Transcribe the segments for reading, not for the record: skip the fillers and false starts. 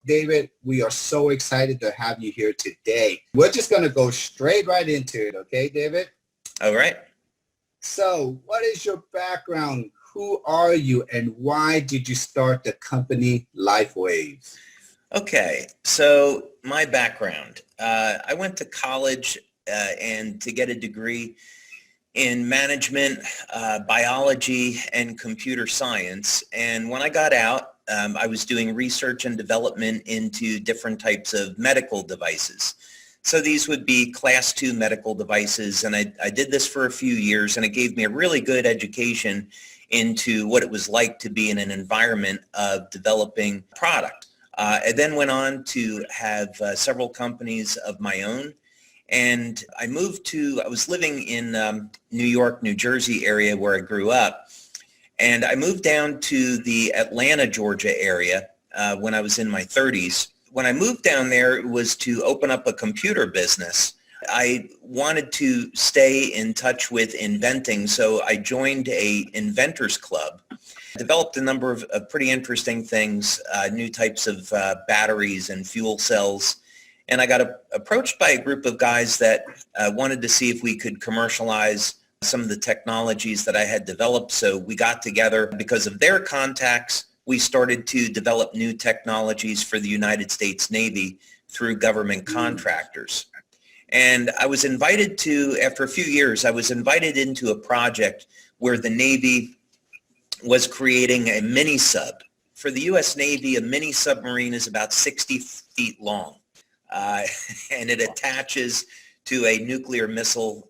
David, we are so excited to have you here today. We're just going to go straight right into it. Okay, David? All right. So what is your background? Who are you and why did you start the company LifeWave? Okay, so my background. I went to college and to get a degree in management, biology, and computer science. And when I got out, I was doing research and development into different types of medical devices. So these would be class 2 medical devices. And I did this for a few years, and it gave me a really good education into what it was like to be in an environment of developing product. I then went on to have several companies of my own. And I was living in New York, New Jersey area where I grew up. And I moved down to the Atlanta, Georgia area when I was in my 30s. When I moved down there, it was to open up a computer business. I wanted to stay in touch with inventing, so I joined a inventors club. Developed a number of pretty interesting things, new types of batteries and fuel cells. And I got approached by a group of guys that wanted to see if we could commercialize some of the technologies that I had developed. So we got together. Because of their contacts, we started to develop new technologies for the United States Navy through government contractors. And I was invited to, after a few years, I was invited into a project where the Navy was creating a mini sub. For the U.S. Navy, a mini submarine is about 60 feet long, and it attaches to a nuclear missile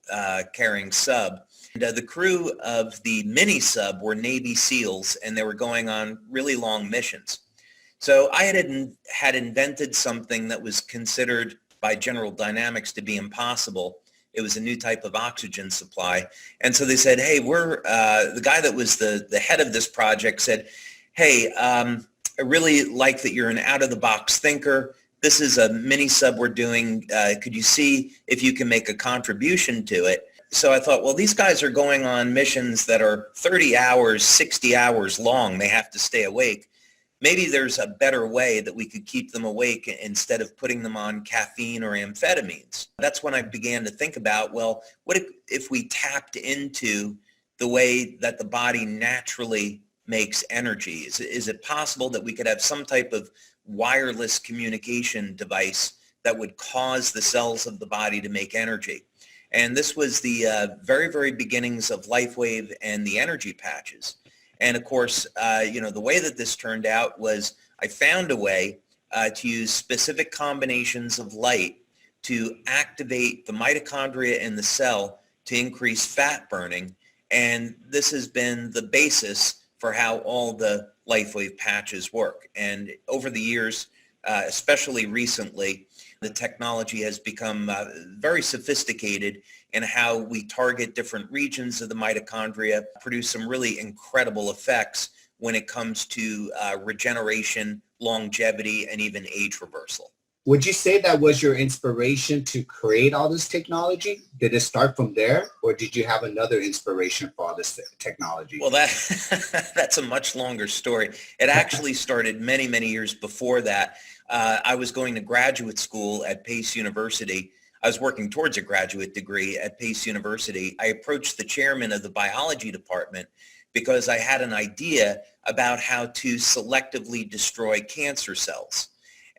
carrying sub. And, the crew of the mini sub were Navy SEALs, and they were going on really long missions. So I had invented something that was considered by General Dynamics to be impossible. It was a new type of oxygen supply. And so they said, hey, the guy that was the head of this project said, hey, I really like that you're an out-of-the-box thinker. This is a mini sub we're doing. Could you see if you can make a contribution to it? So I thought, well, these guys are going on missions that are 30 hours, 60 hours long. They have to stay awake. Maybe there's a better way that we could keep them awake instead of putting them on caffeine or amphetamines. That's when I began to think about, well, what if we tapped into the way that the body naturally makes energy? Is it possible that we could have some type of wireless communication device that would cause the cells of the body to make energy? And this was the very, very beginnings of LifeWave and the energy patches. And of course, the way that this turned out was I found a way to use specific combinations of light to activate the mitochondria in the cell to increase fat burning. And this has been the basis for how all the LifeWave patches work. And over the years, especially recently, the technology has become very sophisticated in how we target different regions of the mitochondria, produce some really incredible effects when it comes to regeneration, longevity, and even age reversal. Would you say that was your inspiration to create all this technology? Did it start from there, or did you have another inspiration for all this technology? Well, that's a much longer story. It actually started many, many years before that. I was going to graduate school at Pace University. I was working towards a graduate degree at Pace University. I approached the chairman of the biology department because I had an idea about how to selectively destroy cancer cells.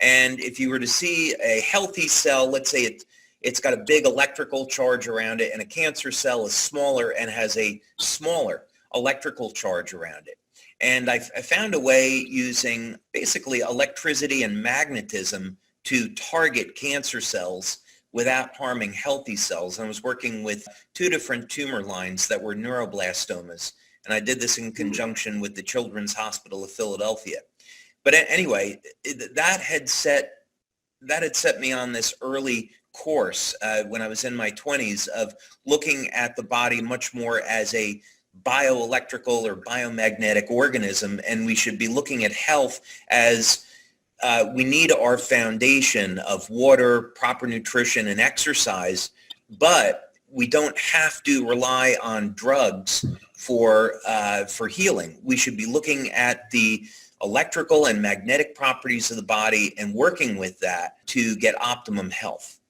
And if you were to see a healthy cell, let's say it's got a big electrical charge around it, and a cancer cell is smaller and has a smaller electrical charge around it. And I found a way using basically electricity and magnetism to target cancer cells without harming healthy cells. And I was working with 2 different tumor lines that were neuroblastomas. And I did this in conjunction with the Children's Hospital of Philadelphia. But anyway, that had set me on this early course when I was in my 20s of looking at the body much more as a bioelectrical or biomagnetic organism, and we should be looking at health as we need our foundation of water, proper nutrition, and exercise, but we don't have to rely on drugs for healing. We should be looking at the electrical and magnetic properties of the body and working with that to get optimum health.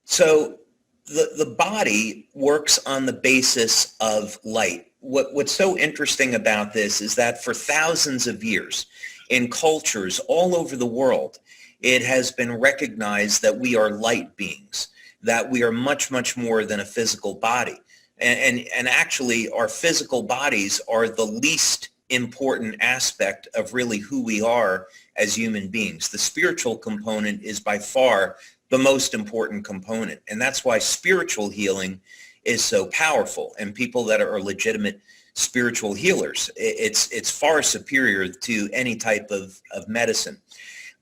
So the body works on the basis of light. What's so interesting about this is that for thousands of years in cultures all over the world, it has been recognized that we are light beings, that we are much, much more than a physical body. And actually our physical bodies are the least important aspect of really who we are as human beings. The spiritual component is by far the most important component. And that's why spiritual healing is so powerful. And people that are legitimate spiritual healers, it's far superior to any type of medicine.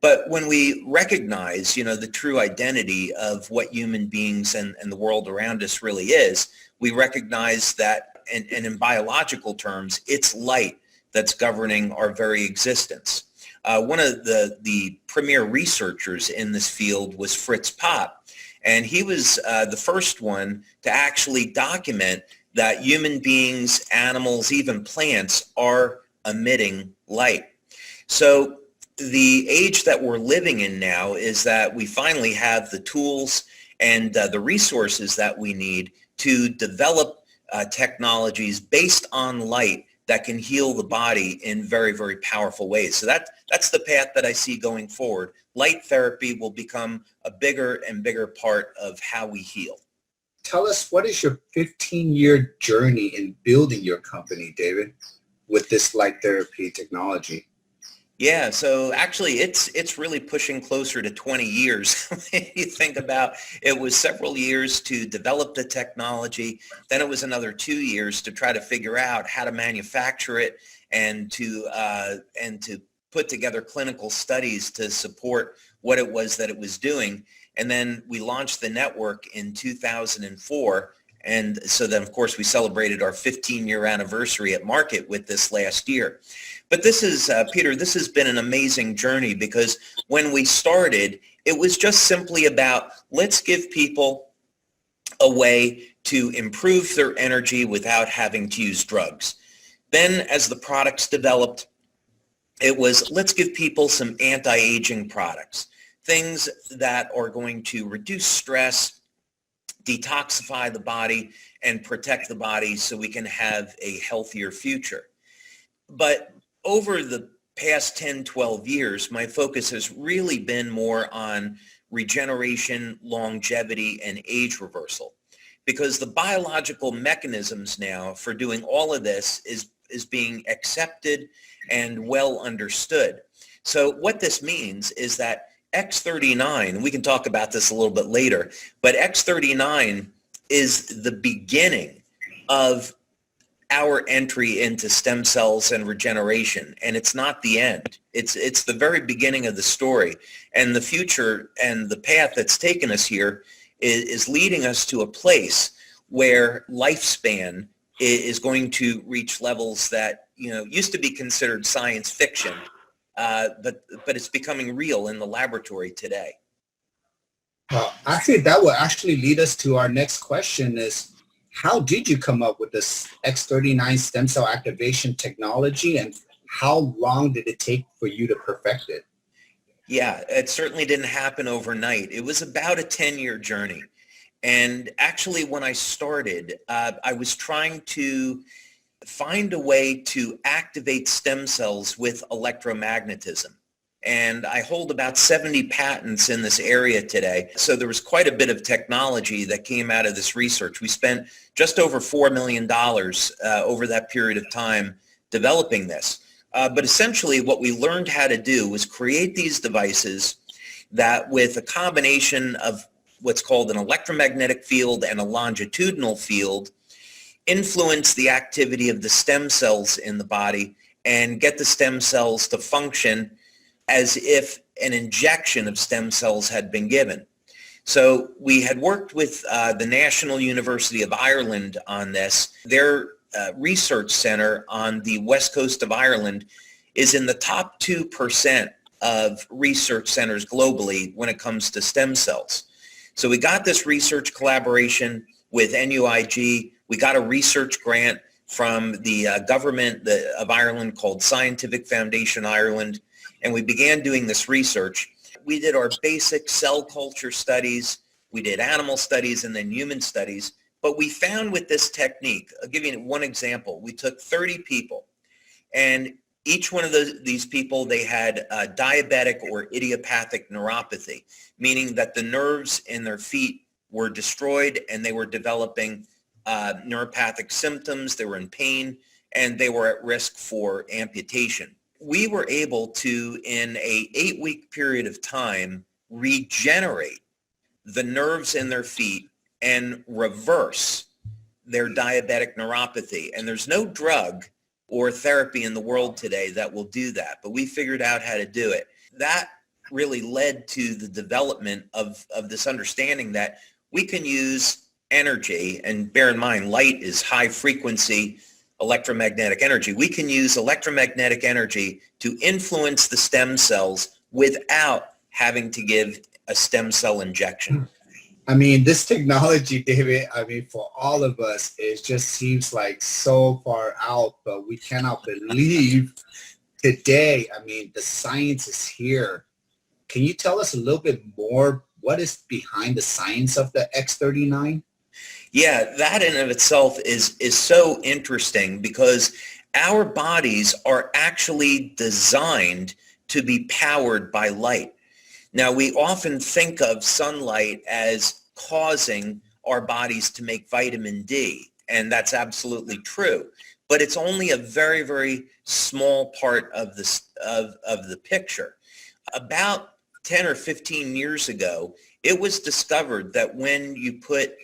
But when we recognize, the true identity of what human beings and the world around us really is, we recognize that, and in biological terms, it's light that's governing our very existence. One of the premier researchers in this field was Fritz Popp, and he was the first one to actually document that human beings, animals, even plants are emitting light. So the age that we're living in now is that we finally have the tools and the resources that we need to develop technologies based on light that can heal the body in very, very powerful ways. So that's the path that I see going forward. Light therapy will become a bigger and bigger part of how we heal. Tell us, what is your 15-year journey in building your company, David, with this light therapy technology? Yeah, so actually it's really pushing closer to 20 years. You think about it, was several years to develop the technology, then it was another 2 years to try to figure out how to manufacture it and to put together clinical studies to support what it was that it was doing. And then we launched the network in 2004. And so then, of course, we celebrated our 15-year anniversary at market with this last year. But this is, Peter, this has been an amazing journey, because when we started, it was just simply about, let's give people a way to improve their energy without having to use drugs. Then as the products developed, it was, let's give people some anti-aging products, things that are going to reduce stress, detoxify the body, and protect the body so we can have a healthier future. But over the past 10, 12 years, my focus has really been more on regeneration, longevity, and age reversal, because the biological mechanisms now for doing all of this is being accepted and well understood. So what this means is that X39, we can talk about this a little bit later, but X39 is the beginning of our entry into stem cells and regeneration, and it's not the end. It's the very beginning of the story, and the future and the path that's taken us here is leading us to a place where lifespan is going to reach levels that used to be considered science fiction, but it's becoming real in the laboratory today. Actually, that will actually lead us to our next question is, how did you come up with this X39 stem cell activation technology, and how long did it take for you to perfect it? Yeah, it certainly didn't happen overnight. It was about a 10-year journey. And actually, when I started, I was trying to find a way to activate stem cells with electromagnetism. And I hold about 70 patents in this area today. So there was quite a bit of technology that came out of this research. We spent just over $4 million over that period of time developing this. But essentially what we learned how to do was create these devices that, with a combination of what's called an electromagnetic field and a longitudinal field, influence the activity of the stem cells in the body and get the stem cells to function as if an injection of stem cells had been given. So we had worked with the National University of Ireland on this. Their research center on the west coast of Ireland is in the top 2% of research centers globally when it comes to stem cells. So we got this research collaboration with NUIG. We got a research grant from the government of Ireland called Scientific Foundation Ireland, and we began doing this research. We did our basic cell culture studies, we did animal studies, and then human studies. But we found with this technique, I'll give you one example. We took 30 people, and each one of these people, they had diabetic or idiopathic neuropathy, meaning that the nerves in their feet were destroyed and they were developing neuropathic symptoms, they were in pain, and they were at risk for amputation. We were able to, in a 8-week period of time, regenerate the nerves in their feet and reverse their diabetic neuropathy. And there's no drug or therapy in the world today that will do that, but we figured out how to do it. That really led to the development of this understanding that we can use energy, and bear in mind, light is high frequency electromagnetic energy. We can use electromagnetic energy to influence the stem cells without having to give a stem cell injection. I mean, this technology, David, I mean, for all of us, it just seems like so far out, but we cannot believe today, I mean, the science is here. Can you tell us a little bit more? What is behind the science of the X39? Yeah, that in of itself is so interesting because our bodies are actually designed to be powered by light. Now, we often think of sunlight as causing our bodies to make vitamin D, and that's absolutely true. But it's only a very, very small part of the picture. About 10 or 15 years ago, it was discovered that when you put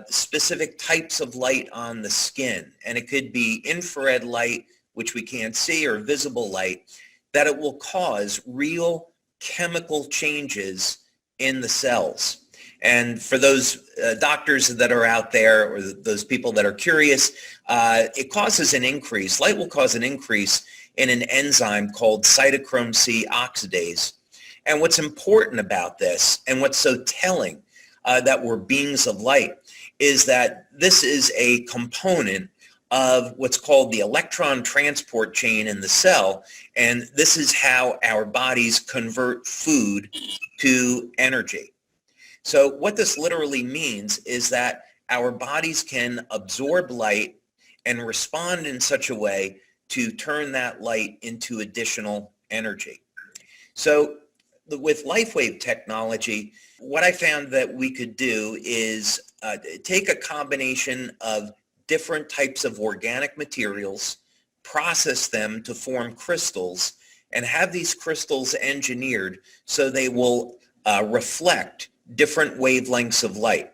specific types of light on the skin, and it could be infrared light, which we can't see, or visible light, that it will cause real chemical changes in the cells. And for those doctors that are out there, or those people that are curious, it causes an increase. Light will cause an increase in an enzyme called cytochrome C oxidase. And what's important about this, and what's so telling that we're beings of light, is that this is a component of what's called the electron transport chain in the cell, and this is how our bodies convert food to energy. So what this literally means is that our bodies can absorb light and respond in such a way to turn that light into additional energy. So with LifeWave technology, what I found that we could do is take a combination of different types of organic materials, process them to form crystals, and have these crystals engineered so they will reflect different wavelengths of light.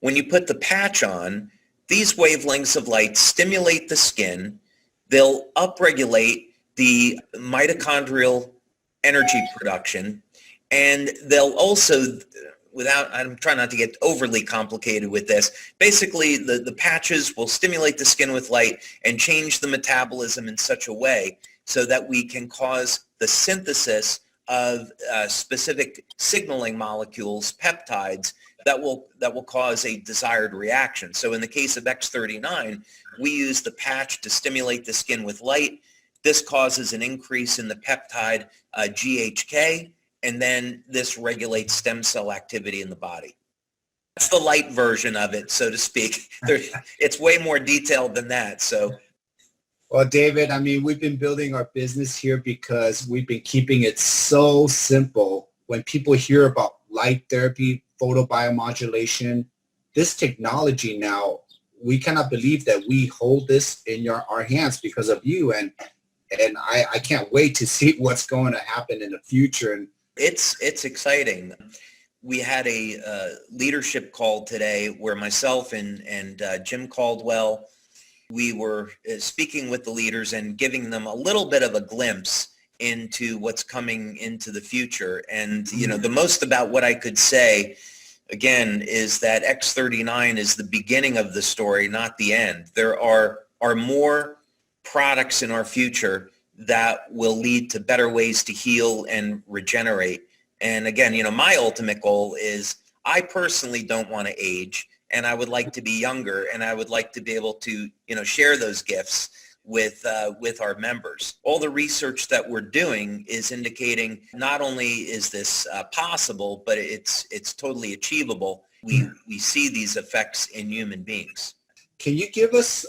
When you put the patch on, these wavelengths of light stimulate the skin. They'll upregulate the mitochondrial energy production, and they'll also, I'm trying not to get overly complicated with this, basically the patches will stimulate the skin with light and change the metabolism in such a way so that we can cause the synthesis of specific signaling molecules, peptides, that will cause a desired reaction. So in the case of X39, we use the patch to stimulate the skin with light. This causes an increase in the peptide GHK, and then this regulates stem cell activity in the body. That's the light version of it, so to speak. It's way more detailed than that. So, well, David, I mean, we've been building our business here because we've been keeping it so simple. When people hear about light therapy, photobiomodulation, this technology now, we cannot believe that we hold this in our hands because of you. And I can't wait to see what's going to happen in the future. And it's exciting. We had a leadership call today where myself and Jim Caldwell, we were speaking with the leaders and giving them a little bit of a glimpse into what's coming into the future. And, you know, the most about what I could say, again, is that X39 is the beginning of the story, not the end. There are more products in our future that will lead to better ways to heal and regenerate. And again, you know, my ultimate goal is I personally don't want to age, and I would like to be younger, and I would like to be able to, share those gifts with our members. All the research that we're doing is indicating not only is this possible, but it's totally achievable. We see these effects in human beings. Can you give us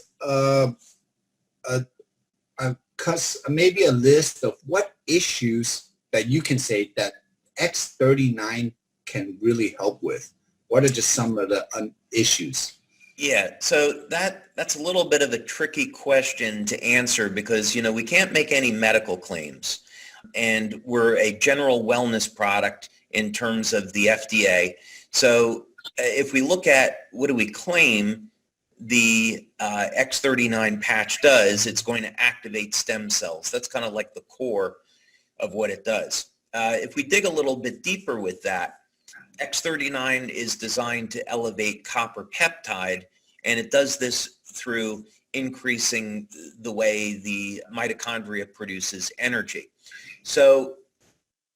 maybe a list of what issues that you can say that X39 can really help with? What are just some of the issues? Yeah, so that's a little bit of a tricky question to answer because, we can't make any medical claims. And we're a general wellness product in terms of the FDA. So if we look at what do we claim the X39 patch does, it's going to activate stem cells. That's kind of like the core of what it does. If we dig a little bit deeper with that, X39 is designed to elevate copper peptide, and it does this through increasing the way the mitochondria produces energy. So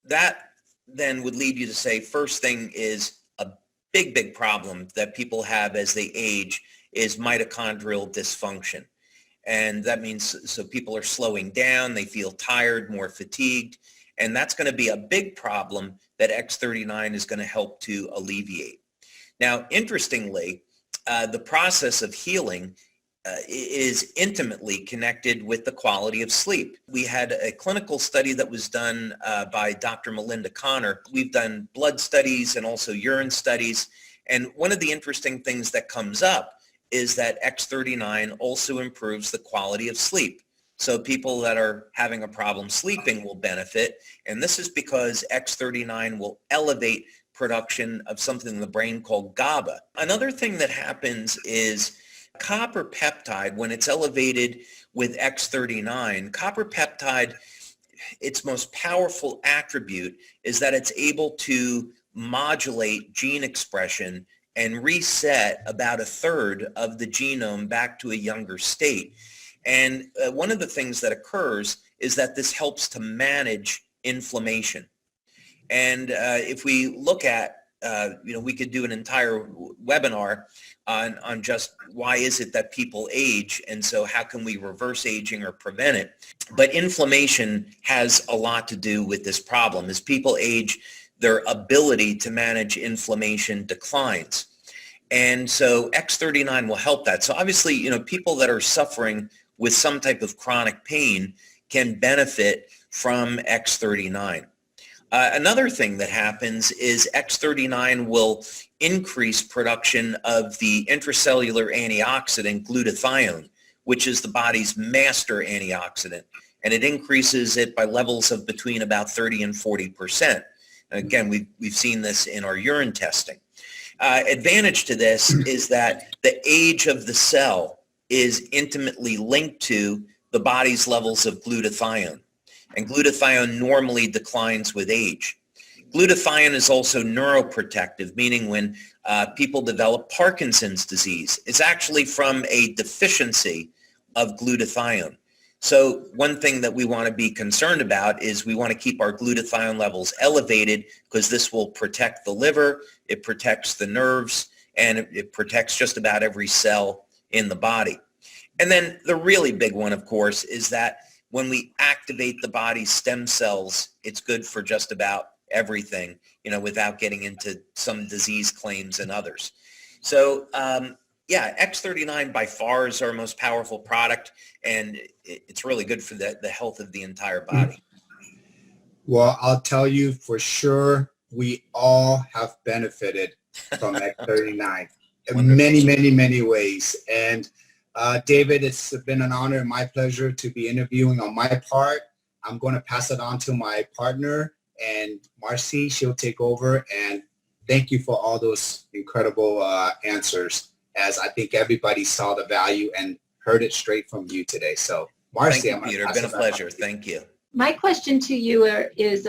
that then would lead you to say, first thing is a big problem that people have as they age is mitochondrial dysfunction. And that means so people are slowing down, they feel tired, more fatigued, and that's going to be a big problem that X39 is going to help to alleviate. Now, interestingly, the process of healing is intimately connected with the quality of sleep. We had a clinical study that was done by Dr. Melinda Connor. We've done blood studies and also urine studies. And one of the interesting things that comes up is that X39 also improves the quality of sleep. So people that are having a problem sleeping will benefit. And this is because X39 will elevate production of something in the brain called GABA. Another thing that happens is copper peptide, when it's elevated with X39, copper peptide, its most powerful attribute is that it's able to modulate gene expression and reset about a third of the genome back to a younger state. And one of the things that occurs is that this helps to manage inflammation. And if we look at, we could do an entire webinar on just why is it that people age, and so how can we reverse aging or prevent it. But inflammation has a lot to do with this problem. As people age, their ability to manage inflammation declines. And so X39 will help that. So obviously, people that are suffering with some type of chronic pain can benefit from X39. Another thing that happens is X39 will increase production of the intracellular antioxidant glutathione, which is the body's master antioxidant. And it increases it by levels of between about 30 and 40%. Again, we've seen this in our urine testing. Advantage to this is that the age of the cell is intimately linked to the body's levels of glutathione. And glutathione normally declines with age. Glutathione is also neuroprotective, meaning when people develop Parkinson's disease, it's actually from a deficiency of glutathione. So one thing that we want to be concerned about is we want to keep our glutathione levels elevated because this will protect the liver, it protects the nerves, and it protects just about every cell in the body. And then the really big one, of course, is that when we activate the body's stem cells, it's good for just about everything, without getting into some disease claims and others. So, X39 by far is our most powerful product, and it's really good for the health of the entire body. Well, I'll tell you for sure, we all have benefited from X39 in many ways. And David, it's been an honor and my pleasure to be interviewing on my part. I'm going to pass it on to my partner, and Marcy, she'll take over. And thank you for all those incredible answers, as I think everybody saw the value and heard it straight from you today. So Marcy, thank you, Peter. It's been a pleasure. Thank you. My question to you is,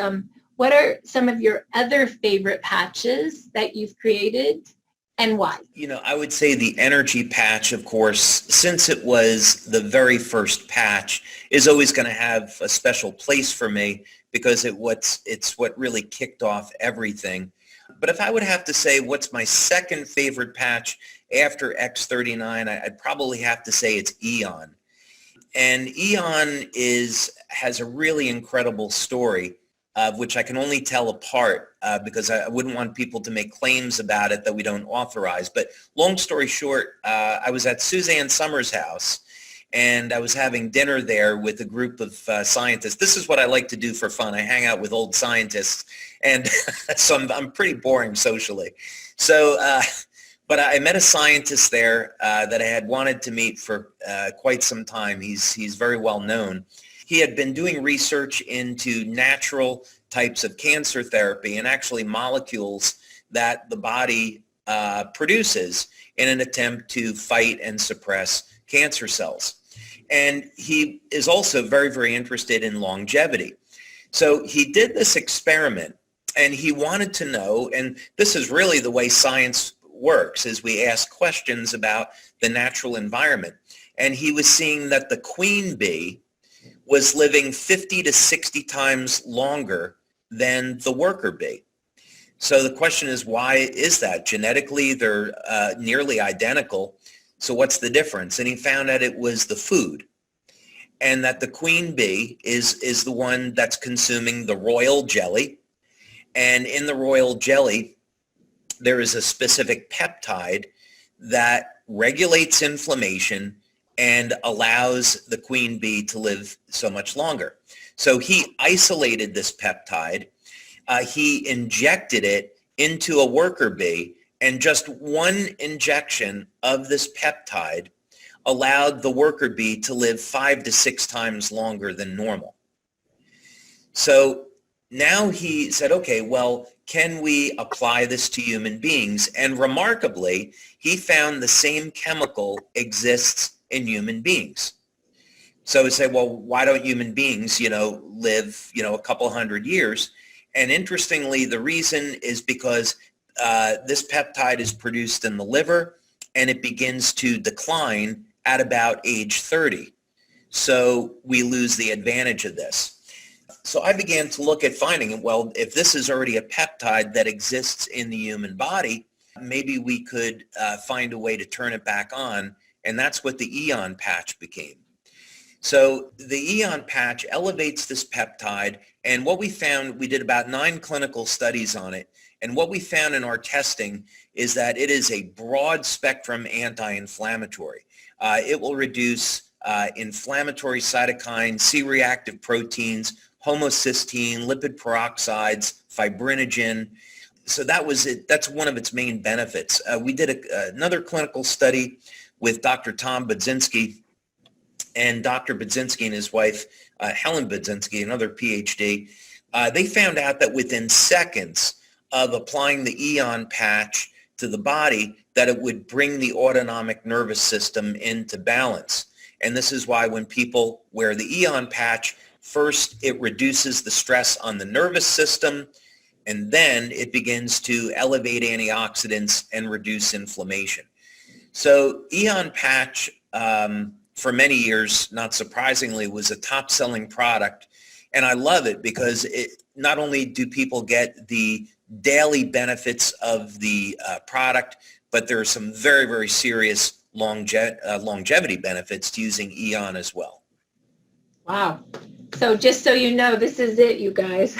what are some of your other favorite patches that you've created and why? I would say the energy patch, of course, since it was the very first patch, is always going to have a special place for me because it's what really kicked off everything. But if I would have to say what's my second favorite patch, after X39, I'd probably have to say it's Eon. And Eon has a really incredible story, of which I can only tell a part because I wouldn't want people to make claims about it that we don't authorize. But long story short, I was at Suzanne Summers' house, and I was having dinner there with a group of scientists. This is what I like to do for fun. I hang out with old scientists, and so I'm pretty boring socially. So, but I met a scientist there that I had wanted to meet for quite some time. He's very well known. He had been doing research into natural types of cancer therapy and actually molecules that the body produces in an attempt to fight and suppress cancer cells. And he is also very, very interested in longevity. So he did this experiment, and he wanted to know, and this is really the way science works, is we ask questions about the natural environment. And he was seeing that the queen bee was living 50 to 60 times longer than the worker bee. So the question is, why is that? Genetically, they're nearly identical. So what's the difference? And he found out it was the food, and that the queen bee is the one that's consuming the royal jelly. And in the royal jelly, there is a specific peptide that regulates inflammation and allows the queen bee to live so much longer. So he isolated this peptide. He injected it into a worker bee, and just one injection of this peptide allowed the worker bee to live 5 to 6 times longer than normal. So now he said, okay, well, can we apply this to human beings? And remarkably, he found the same chemical exists in human beings. So he said, well, why don't human beings, live, a couple hundred years? And interestingly, the reason is because this peptide is produced in the liver, and it begins to decline at about age 30. So we lose the advantage of this. So I began to look at finding, well, if this is already a peptide that exists in the human body, maybe we could find a way to turn it back on, and that's what the Eon patch became. So the Eon patch elevates this peptide, and what we found, we did about 9 clinical studies on it, and what we found in our testing is that it is a broad spectrum anti-inflammatory. It will reduce inflammatory cytokines, C-reactive proteins, homocysteine, lipid peroxides, fibrinogen. So that was it. That's one of its main benefits. We did another clinical study with Dr. Tom Budzinski, and Dr. Budzinski and his wife, Helen Budzinski, another PhD. They found out that within seconds of applying the Eon patch to the body, that it would bring the autonomic nervous system into balance. And this is why when people wear the Eon patch, first it reduces the stress on the nervous system, and then it begins to elevate antioxidants and reduce inflammation. So Eon patch, for many years, not surprisingly, was a top-selling product. And I love it because not only do people get the daily benefits of the product, but there are some very, very serious longevity benefits to using Eon as well. Wow. So just so you know, this is it, you guys.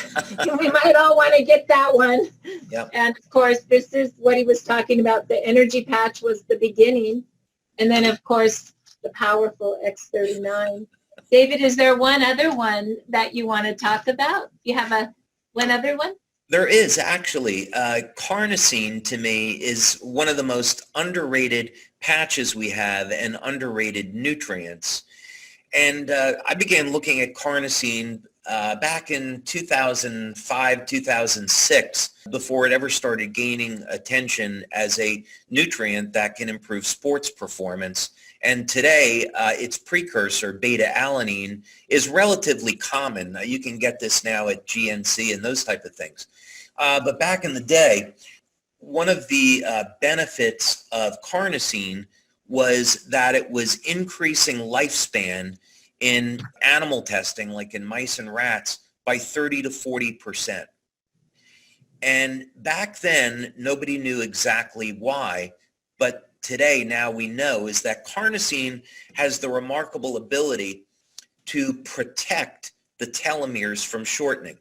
We might all want to get that one. Yep. And of course, this is what he was talking about. The energy patch was the beginning. And then, of course, the powerful X39. David, is there one other one that you want to talk about? You have one other one? There is actually. Carnosine, to me, is one of the most underrated patches we have and underrated nutrients. And I began looking at carnosine back in 2005, 2006, before it ever started gaining attention as a nutrient that can improve sports performance. And today, its precursor, beta-alanine, is relatively common. You can get this now at GNC and those type of things. But back in the day, one of the benefits of carnosine was that it was increasing lifespan in animal testing, like in mice and rats, by 30 to 40%. And back then, nobody knew exactly why, but today, now we know, is that carnosine has the remarkable ability to protect the telomeres from shortening.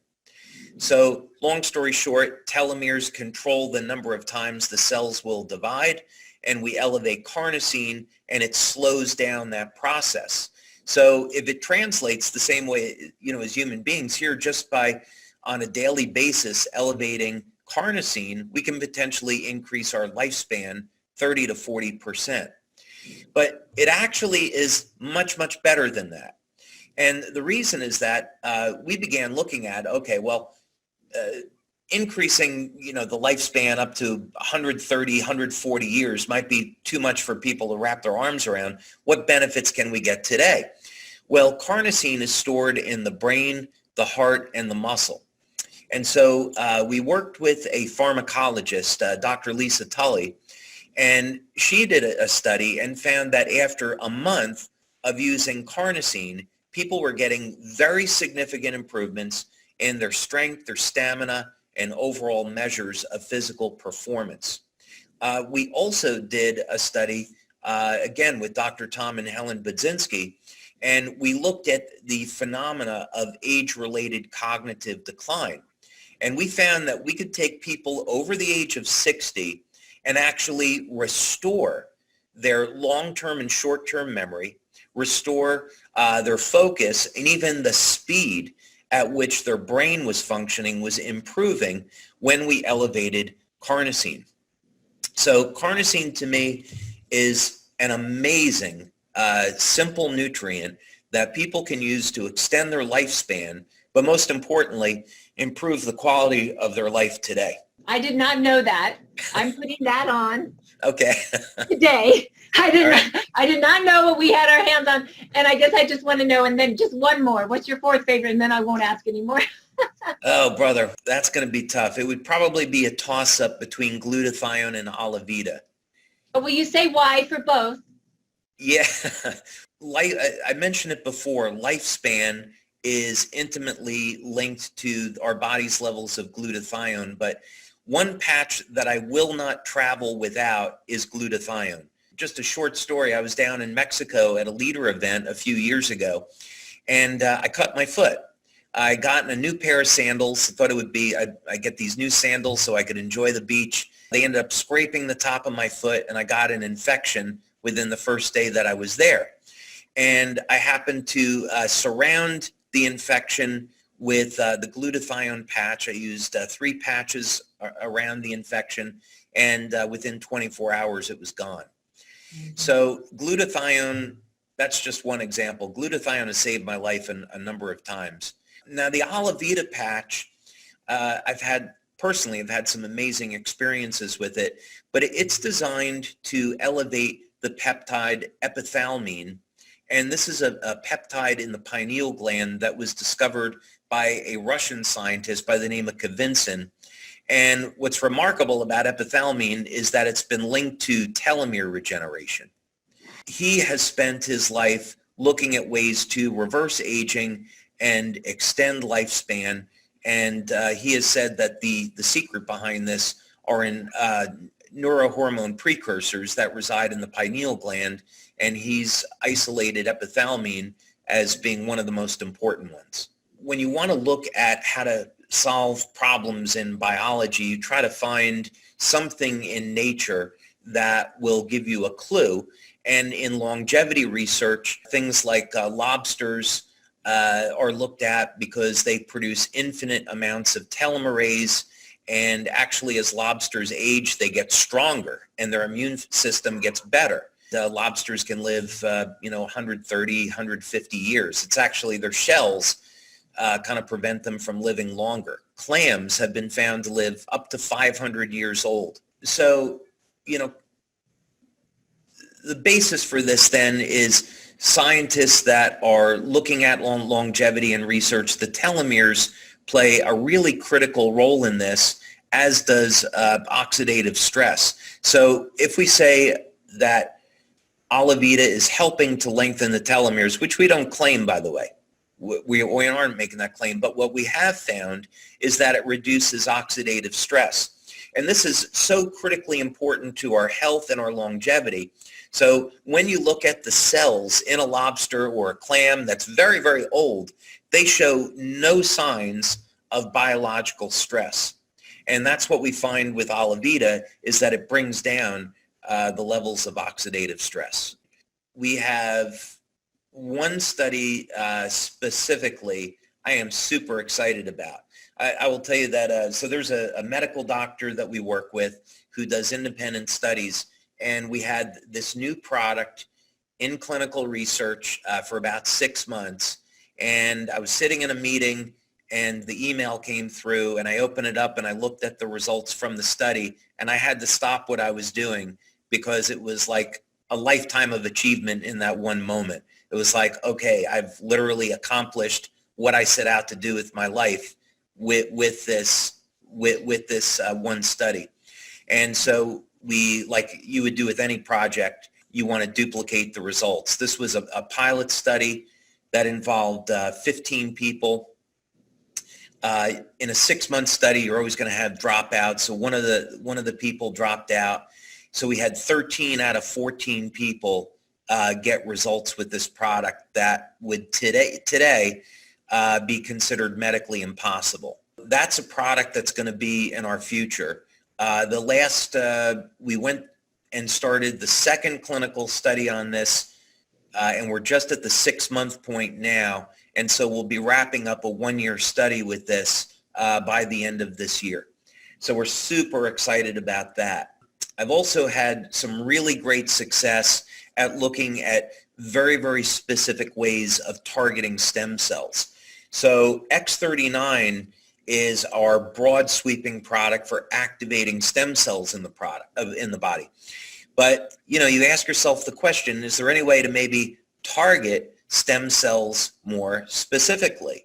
So long story short, telomeres control the number of times the cells will divide, and we elevate carnosine and it slows down that process. So if it translates the same way, as human beings here, just by on a daily basis elevating carnosine, we can potentially increase our lifespan 30 to 40%. But it actually is much, much better than that. And the reason is that we began looking at, increasing, the lifespan up to 130, 140 years might be too much for people to wrap their arms around. What benefits can we get today? Well, carnosine is stored in the brain, the heart, and the muscle. And so we worked with a pharmacologist, Dr. Lisa Tully, and she did a study and found that after a month of using carnosine, people were getting very significant improvements in their strength, their stamina, and overall measures of physical performance. We also did a study, again, with Dr. Tom and Helen Budzinski, and we looked at the phenomena of age-related cognitive decline. And we found that we could take people over the age of 60 and actually restore their long-term and short-term memory, restore their focus, and even the speed at which their brain was functioning was improving when we elevated carnosine. So carnosine to me is an amazing, simple nutrient that people can use to extend their lifespan, but most importantly, improve the quality of their life today. I did not know that. I'm putting that on Okay. today. I did not know what we had our hands on. And I guess I just want to know, and then just one more. What's your fourth favorite? And then I won't ask anymore. Oh, brother, that's going to be tough. It would probably be a toss-up between glutathione and Alavita. But will you say why for both? Yeah. I mentioned it before. Lifespan is intimately linked to our body's levels of glutathione, but one patch that I will not travel without is glutathione. Just a short story. I was down in Mexico at a leader event a few years ago, and I cut my foot. I got a new pair of sandals. I thought it would be, I get these new sandals so I could enjoy the beach. They ended up scraping the top of my foot, and I got an infection within the first day that I was there. And I happened to surround the infection with the glutathione patch. I used 3 patches around the infection, and within 24 hours it was gone. So glutathione, that's just one example. Glutathione has saved my life a number of times. Now the Alavita patch, I've had some amazing experiences with it, but it's designed to elevate the peptide epithalamine. And this is a peptide in the pineal gland that was discovered by a Russian scientist by the name of Kavinsin. And what's remarkable about epithalamine is that it's been linked to telomere regeneration. He has spent his life looking at ways to reverse aging and extend lifespan. And he has said that the secret behind this are in neurohormone precursors that reside in the pineal gland. And he's isolated epithalamine as being one of the most important ones. When you want to look at how to solve problems in biology, you try to find something in nature that will give you a clue. And in longevity research, things like lobsters are looked at because they produce infinite amounts of telomerase. And actually, as lobsters age, they get stronger and their immune system gets better. The lobsters can live, 130, 150 years. It's actually their shells kind of prevent them from living longer. Clams have been found to live up to 500 years old. So, the basis for this then is scientists that are looking at longevity and research. The telomeres play a really critical role in this, as does oxidative stress. So if we say that Alavita is helping to lengthen the telomeres, which we don't claim, by the way. We aren't making that claim, but what we have found is that it reduces oxidative stress. And this is so critically important to our health and our longevity. So when you look at the cells in a lobster or a clam that's very, very old, they show no signs of biological stress. And that's what we find with Alavita, is that it brings down the levels of oxidative stress. We have one study specifically I am super excited about. I will tell you that, so there's a medical doctor that we work with who does independent studies, and we had this new product in clinical research for about 6 months. And I was sitting in a meeting and the email came through, and I opened it up and I looked at the results from the study, and I had to stop what I was doing because it was like a lifetime of achievement in that one moment. It was like, okay, I've literally accomplished what I set out to do with my life with this one study. And so we, like you would do with any project, you want to duplicate the results. This was a pilot study that involved 15 people. In a 6-month study, you're always going to have dropouts. So one of the people dropped out. So we had 13 out of 14 people get results with this product that would today be considered medically impossible. That's a product that's going to be in our future. We went and started the second clinical study on this, and we're just at the 6-month point now. And so we'll be wrapping up a 1-year study with this by the end of this year. So we're super excited about that. I've also had some really great success at looking at very, very specific ways of targeting stem cells. So X39 is our broad sweeping product for activating stem cells in the body. But, you ask yourself the question, is there any way to maybe target stem cells more specifically?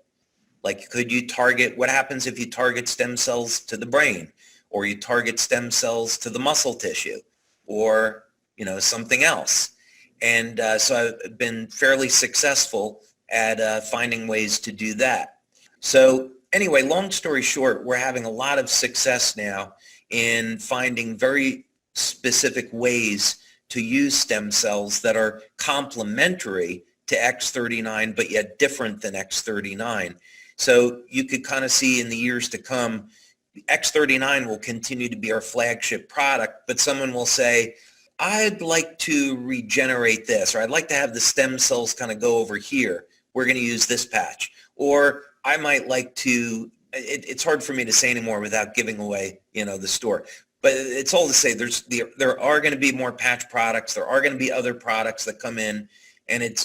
Like, could you target, what happens if you target stem cells to the brain, or you target stem cells to the muscle tissue, or, something else? And so I've been fairly successful at finding ways to do that. So anyway, long story short, we're having a lot of success now in finding very specific ways to use stem cells that are complementary to X39, but yet different than X39. So you could kind of see in the years to come, X39 will continue to be our flagship product, but someone will say, I'd like to regenerate this, or I'd like to have the stem cells kind of go over here. We're going to use this patch. Or I might like to, it's hard for me to say anymore without giving away, the store. But it's all to say there are going to be more patch products. There are going to be other products that come in, and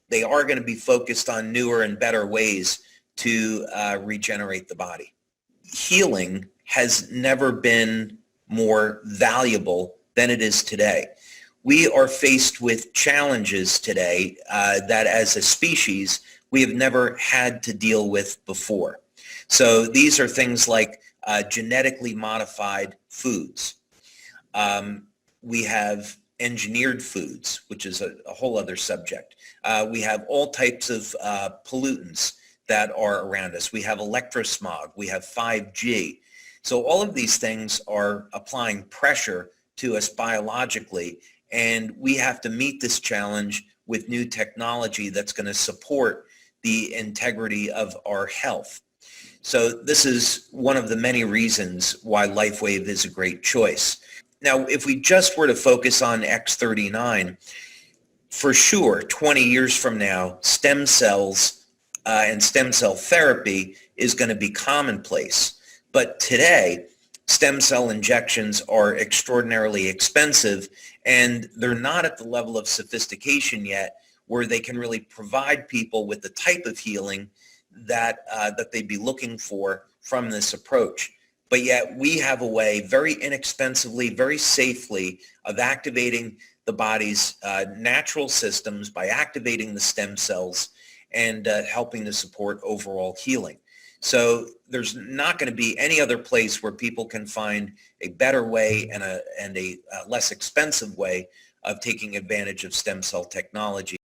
they are going to be focused on newer and better ways to regenerate the body. Healing has never been more valuable than it is today. We are faced with challenges today that as a species we have never had to deal with before. So these are things like genetically modified foods. We have engineered foods, which is a whole other subject. We have all types of pollutants that are around us. We have electrosmog. We have 5G. So all of these things are applying pressure to us biologically, and we have to meet this challenge with new technology that's going to support the integrity of our health. So this is one of the many reasons why LifeWave is a great choice. Now, if we just were to focus on X39, for sure, 20 years from now, stem cells and stem cell therapy is going to be commonplace. But today, stem cell injections are extraordinarily expensive, and they're not at the level of sophistication yet where they can really provide people with the type of healing that they'd be looking for from this approach. But yet we have a way very inexpensively, very safely of activating the body's natural systems by activating the stem cells and helping to support overall healing. So there's not going to be any other place where people can find a better way and a less expensive way of taking advantage of stem cell technology.